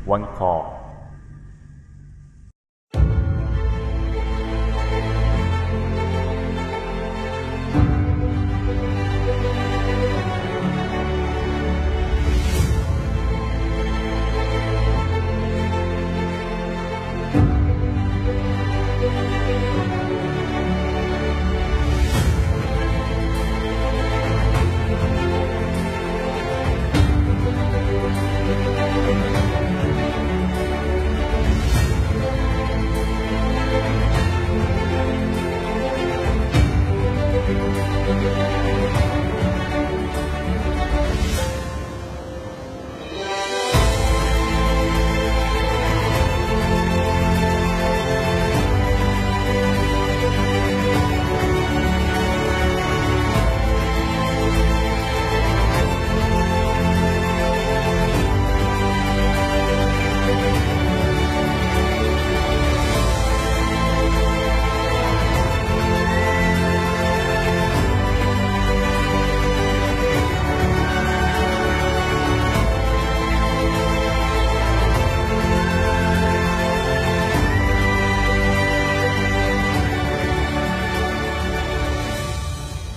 one call.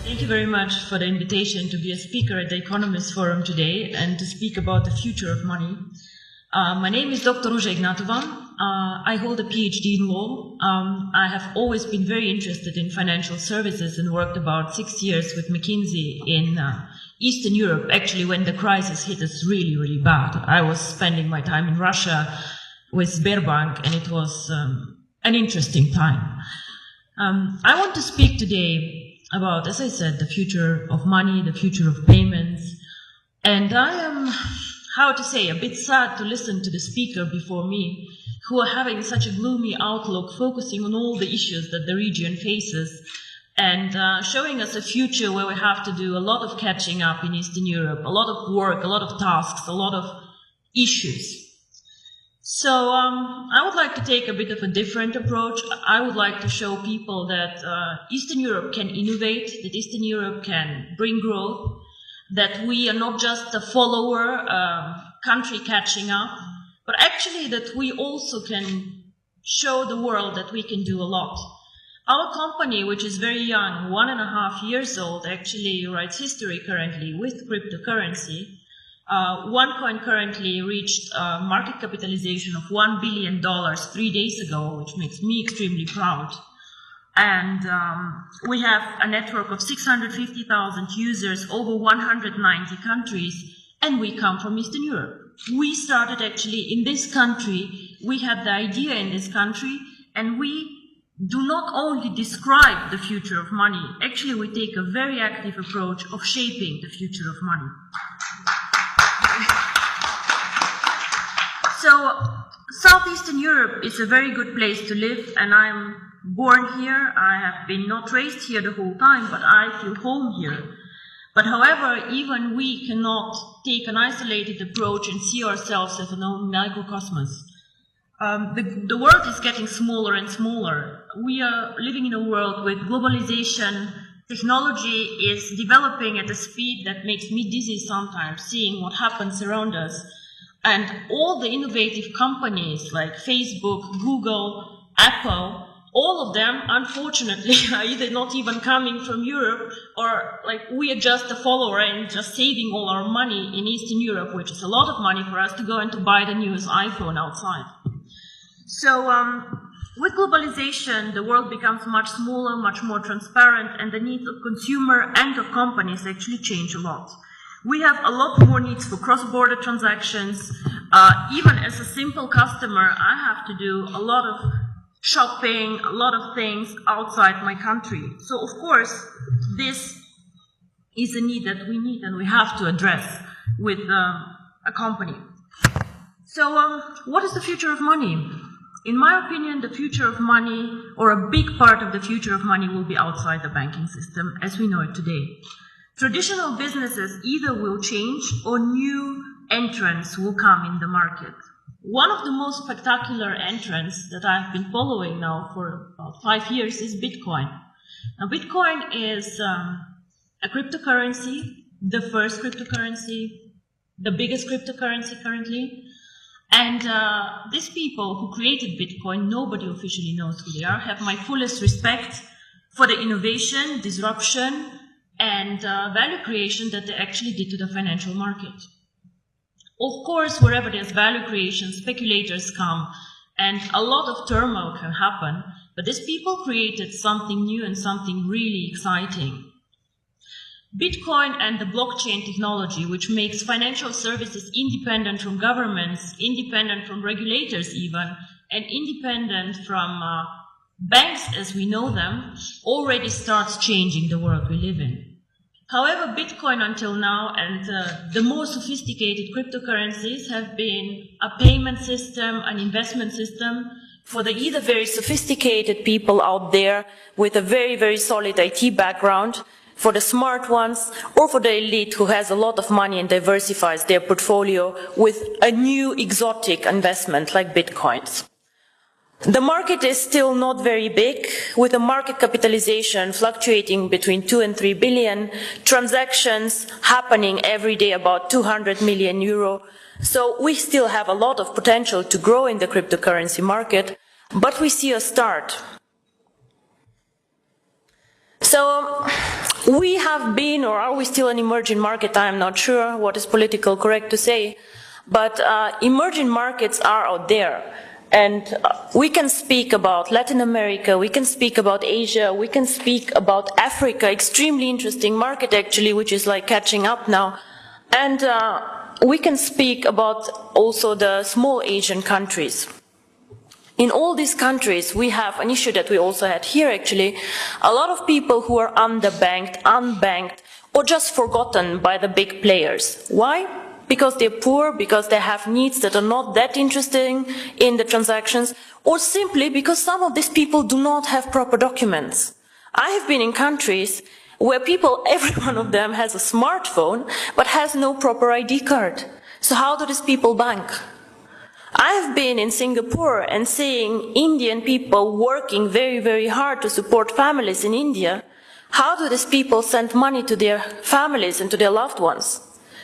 Thank you very much for the invitation to be a speaker at the Economist Forum today and to speak about the future of money. My name is Dr. Ruža Ignatova. I hold a PhD in law. I have always been very interested in financial services and worked about 6 years with McKinsey in Eastern Europe, actually when the crisis hit us really, really bad. I was spending my time in Russia with Sberbank, and it was an interesting time. I want to speak today about, as I said, the future of money, the future of payments. And I am, how to say, a bit sad to listen to the speaker before me, who are having such a gloomy outlook, focusing on all the issues that the region faces, and showing us a future where we have to do a lot of catching up in Eastern Europe, a lot of work, a lot of tasks, a lot of issues. So I would like to take a bit of a different approach. I would like to show people that Eastern Europe can innovate, that Eastern Europe can bring growth, that we are not just a follower country catching up, but actually that we also can show the world that we can do a lot. Our company, which is very young, 1.5 years old, actually writes history currently with cryptocurrency. OneCoin currently reached a market capitalization of $1 billion 3 days ago, which makes me extremely proud. And we have a network of 650,000 users, over 190 countries, and we come from Eastern Europe. We started actually in this country, we had the idea in this country, and we do not only describe the future of money, actually we take a very active approach of shaping the future of money. So, Southeastern Europe is a very good place to live, and I'm born here. I have been not raised here the whole time, but I feel home here. But however, even we cannot take an isolated approach and see ourselves as an own microcosmos. The world is getting smaller and smaller. We are living in a world with globalization. Technology is developing at a speed that makes me dizzy sometimes, seeing what happens around us. And all the innovative companies like Facebook, Google, Apple, all of them, unfortunately, are either not even coming from Europe, or like we are just a follower and just saving all our money in Eastern Europe, which is a lot of money for us to go and to buy the newest iPhone outside. So with globalization, the world becomes much smaller, much more transparent, and the needs of consumer and of companies actually change a lot. We have a lot more needs for cross-border transactions. Even as a simple customer, I have to do a lot of shopping, a lot of things outside my country. So, of course, this is a need that we need and we have to address with a company. So, what is the future of money? In my opinion, the future of money, or a big part of the future of money, will be outside the banking system as we know it today. Traditional businesses either will change or new entrants will come in the market. One of the most spectacular entrants that I've been following now for about 5 years is Bitcoin. Now, Bitcoin is a cryptocurrency, the first cryptocurrency, the biggest cryptocurrency currently. And these people who created Bitcoin, nobody officially knows who they are, have my fullest respect for the innovation, disruption, and value creation that they actually did to the financial market. Of course, wherever there's value creation, speculators come, and a lot of turmoil can happen, but these people created something new and something really exciting. Bitcoin and the blockchain technology, which makes financial services independent from governments, independent from regulators even, and independent from banks as we know them, already starts changing the world we live in. However, Bitcoin until now and the more sophisticated cryptocurrencies have been a payment system, an investment system for the either very sophisticated people out there with a very, very solid IT background, for the smart ones, or for the elite who has a lot of money and diversifies their portfolio with a new exotic investment like Bitcoins. The market is still not very big, with a market capitalization fluctuating between 2 and 3 billion, transactions happening every day about 200 million euro. So we still have a lot of potential to grow in the cryptocurrency market, but we see a start. So we have been, or are we still an emerging market? I am not sure what is politically correct to say, but emerging markets are out there. And we can speak about Latin America, we can speak about Asia, we can speak about Africa, extremely interesting market actually, which is like catching up now. And we can speak about also the small Asian countries. In all these countries, we have an issue that we also had here actually, a lot of people who are underbanked, unbanked, or just forgotten by the big players. Why? Because they're poor, because they have needs that are not that interesting in the transactions, or simply because some of these people do not have proper documents. I have been in countries where people, every one of them has a smartphone, but has no proper ID card. So how do these people bank? I have been in Singapore and seeing Indian people working very, very hard to support families in India. How do these people send money to their families and to their loved ones?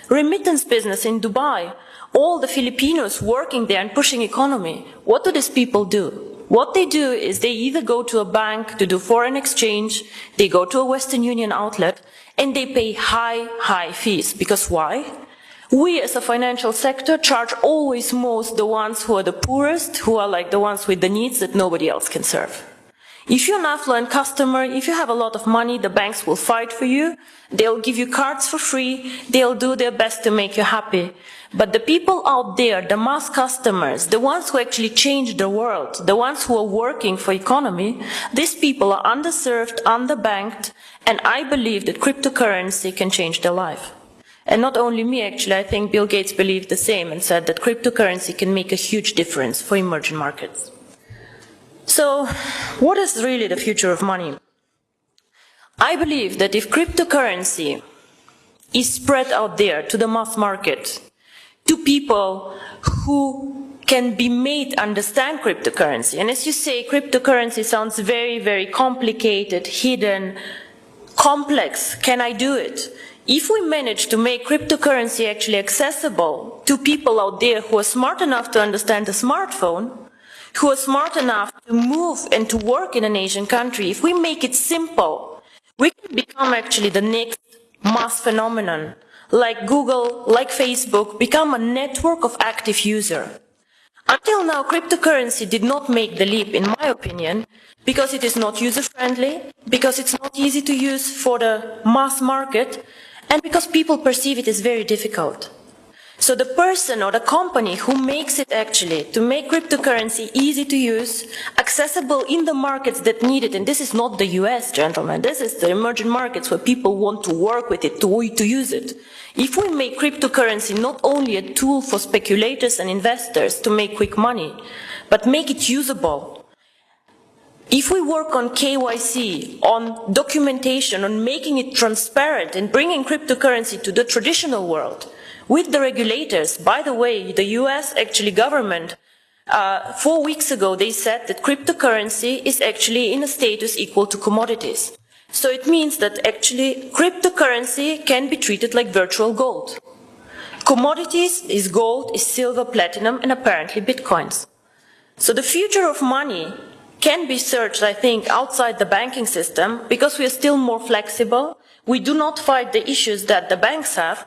Remittance business in Dubai, all the Filipinos working there and pushing economy. What do these people do? What they do is they either go to a bank to do foreign exchange, they go to a Western Union outlet, and they pay high fees. Because why? We as a financial sector charge always most the ones who are the poorest, who are like the ones with the needs that nobody else can serve. If you're an affluent customer, if you have a lot of money, the banks will fight for you, they'll give you cards for free, they'll do their best to make you happy. But the people out there, the mass customers, the ones who actually change the world, the ones who are working for economy, these people are underserved, underbanked, and I believe that cryptocurrency can change their life. And not only me, actually, I think Bill Gates believed the same and said that cryptocurrency can make a huge difference for emerging markets. So, what is really the future of money? I believe that if cryptocurrency is spread out there to the mass market, to people who can be made understand cryptocurrency, and as you say, cryptocurrency sounds very, very complicated, hidden, complex. Can I do it? If we manage to make cryptocurrency actually accessible to people out there who are smart enough to understand the smartphone, who are smart enough to move and to work in an Asian country, if we make it simple, we can become actually the next mass phenomenon, like Google, like Facebook, become a network of active users. Until now, cryptocurrency did not make the leap, in my opinion, because it is not user-friendly, because it's not easy to use for the mass market, and because people perceive it as very difficult. So the person or the company who makes it actually to make cryptocurrency easy to use, accessible in the markets that need it, and this is not the US, gentlemen, this is the emerging markets where people want to work with it, to use it. If we make cryptocurrency not only a tool for speculators and investors to make quick money, but make it usable, if we work on KYC, on documentation, on making it transparent and bringing cryptocurrency to the traditional world, with the regulators, by the way, the US actually government, 4 weeks ago they said that cryptocurrency is actually in a status equal to commodities. So it means that actually cryptocurrency can be treated like virtual gold. Commodities is gold, is silver, platinum, and apparently bitcoins. So the future of money can be searched, I think, outside the banking system because we are still more flexible. We do not fight the issues that the banks have,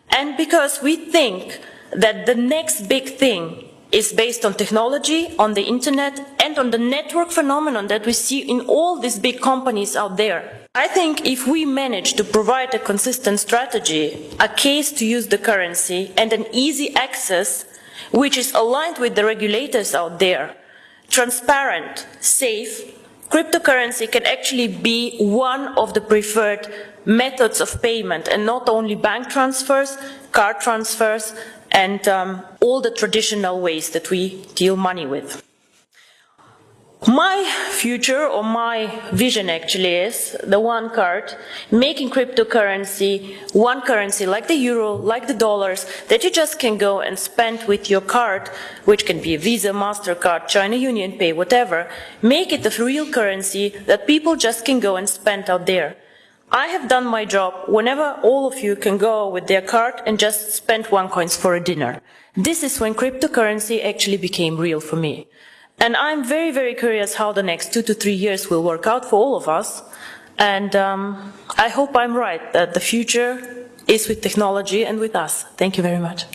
and because we think that the next big thing is based on technology, on the internet, and on the network phenomenon that we see in all these big companies out there. I think if we manage to provide a consistent strategy, a case to use the currency, and an easy access, which is aligned with the regulators out there, transparent, safe, cryptocurrency can actually be one of the preferred methods of payment, and not only bank transfers, card transfers, and all the traditional ways that we deal money with. My future, or my vision actually, is the one card, making cryptocurrency one currency like the euro, like the dollars, that you just can go and spend with your card, which can be a Visa, MasterCard, China Union Pay, whatever. Make it a real currency that people just can go and spend out there. I have done my job whenever all of you can go with their card and just spend $1 for a dinner. This is when cryptocurrency actually became real for me. And I'm very, very curious how the next 2 to 3 years will work out for all of us. And I hope I'm right, that the future is with technology and with us. Thank you very much.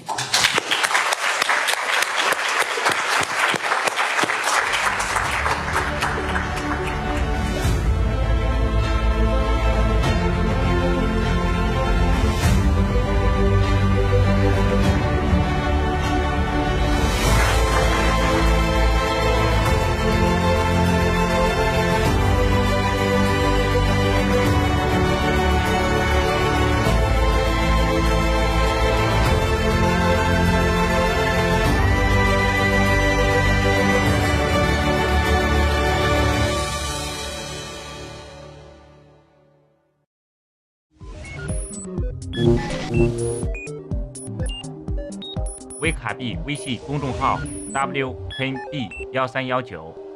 微卡币微信公众号 W10B1319